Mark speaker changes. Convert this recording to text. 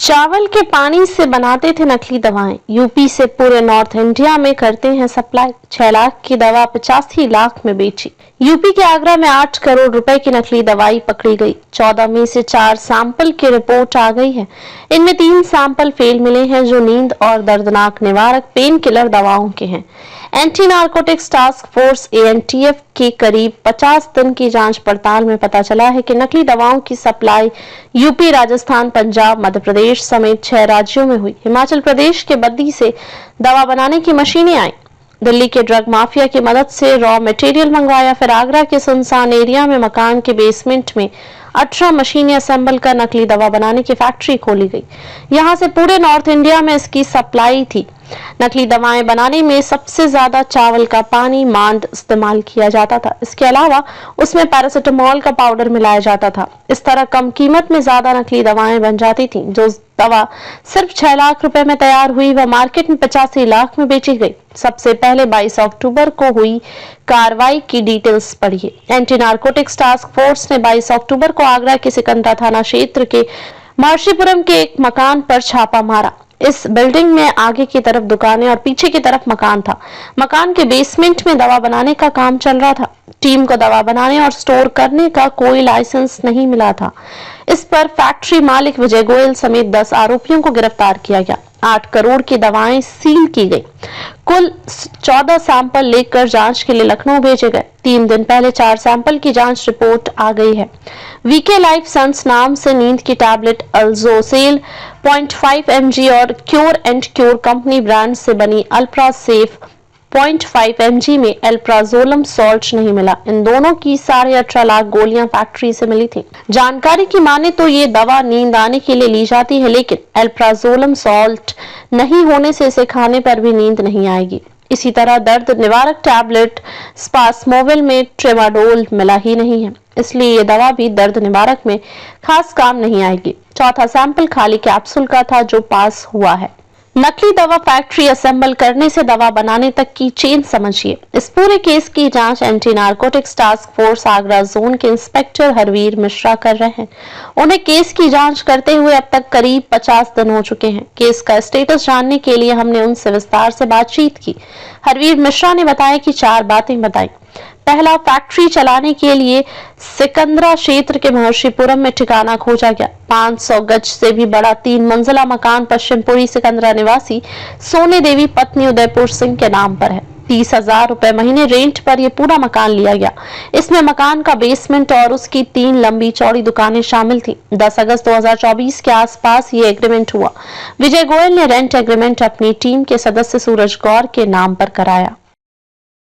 Speaker 1: चावल के पानी से बनाते थे नकली दवाएं। यूपी से पूरे नॉर्थ इंडिया में करते हैं सप्लाई। 6 लाख की दवा 85 लाख में बेची। यूपी के आगरा में 8 करोड़ रुपए की नकली दवाई पकड़ी गई। 14 में से 4 सैंपल की रिपोर्ट आ गई है। इनमें 3 सैंपल फेल मिले हैं जो नींद और दर्दनाक निवारक पेन किलर दवाओं के हैं। Anti narcotics task force ANTF की करीब 50 दिन की जांच पड़ताल में पता चला है कि नकली दवाओं की सप्लाई यूपी, राजस्थान, पंजाब, मध्य प्रदेश समेत 6 राज्यों में हुई। हिमाचल प्रदेश के बद्दी से दवा बनाने की मशीनें आई। दिल्ली के ड्रग माफिया की मदद से रॉ मटेरियल मंगवाया। फिर आगरा के सुनसान एरिया में मकान के बेसमेंट में 18 मशीनें असेंबल कर नकली दवा बनाने की फैक्ट्री खोली गई। यहां से पूरे नॉर्थ इंडिया में इसकी सप्लाई थी। नकली दवाएं बनाने में सबसे ज्यादा चावल का पानी, मांड इस्तेमाल किया जाता था। इसके अलावा उसमें पैरासिटामोल का पाउडर मिलाया जाता था। इस तरह कम कीमत में ज्यादा नकली दवाएं बन जाती थीं। जो दवा सिर्फ 6 लाख रुपए में तैयार हुई वह मार्केट में 85 लाख में बेची गई। सबसे पहले 22 अक्टूबर को हुई कार्रवाई की डिटेल्स पढ़िए। एंटी नारकोटिक्स टास्क फोर्स ने 22 अक्टूबर को आगरा के सिकंदरा थाना क्षेत्र के महर्षिपुरम के एक मकान पर छापा मारा। इस बिल्डिंग में आगे की तरफ दुकानें और पीछे की तरफ मकान था। मकान के बेसमेंट में दवा बनाने का काम चल रहा था। टीम को दवा बनाने और स्टोर करने का कोई लाइसेंस नहीं मिला था। इस पर फैक्ट्री मालिक विजय गोयल समेत 10 आरोपियों को गिरफ्तार किया गया। 8 करोड़ की दवाएं सील की गई। कुल 14 सैंपल लेकर जांच के लिए लखनऊ भेजे गए। 3 दिन पहले 4 सैंपल की जांच रिपोर्ट आ गई है। वीके लाइफ सन्स नाम से नींद की टैबलेट अल्जोसेल 0.5 mg और cure and cure company brand से बनी अल्ट्रा सेफ 0.5 mg में एल्प्राजोलम सॉल्ट नहीं मिला। इन दोनों की 18.5 लाख गोलियां फैक्ट्री से मिली थी। जानकारी की माने तो ये दवा नींद आने के लिए ली जाती है, लेकिन एल्प्राजोलम सॉल्ट नहीं होने से इसे खाने पर भी नींद नहीं आएगी। इसी तरह दर्द निवारक टैबलेट स्पासमोविल में ट्रेमाडोल मिला ही नहीं है, इसलिए ये दवा भी दर्द निवारक में खास काम नहीं आएगी। चौथा सैंपल खाली कैप्सूल का था जो पास हुआ है। नकली दवा फैक्ट्री असेंबल करने से दवा बनाने तक की चेन समझिए। इस पूरे केस की जांच anti narcotics task force Agra zone के इंस्पेक्टर हरवीर मिश्रा कर रहे हैं। उन्हें केस की जांच करते हुए अब तक करीब 50 दिन हो चुके हैं। केस का स्टेटस जानने के लिए हमने उनसे विस्तार से बातचीत की। हरवीर मिश्रा ने बताया कि 4 बातें बताई। पहला, फैक्ट्री चलाने के लिए सिकंदरा क्षेत्र के महर्षिपुरम में ठिकाना खोजा गया। 500 गज से भी बड़ा 3 मंजिला मकान पश्चिमपुरी सिकंदरा निवासी सोने देवी पत्नी उदयपुर सिंह के नाम पर है। 30,000 रुपए महीने रेंट पर यह पूरा मकान लिया गया। इसमें मकान का बेसमेंट और उसकी 3 लंबी चौड़ी दुकानें शामिल थी। 10 अगस्त 2024 के आसपास ये एग्रीमेंट हुआ। विजय गोयल ने रेंट एग्रीमेंट अपनी टीम के सदस्य सूरज गौर के नाम पर कराया।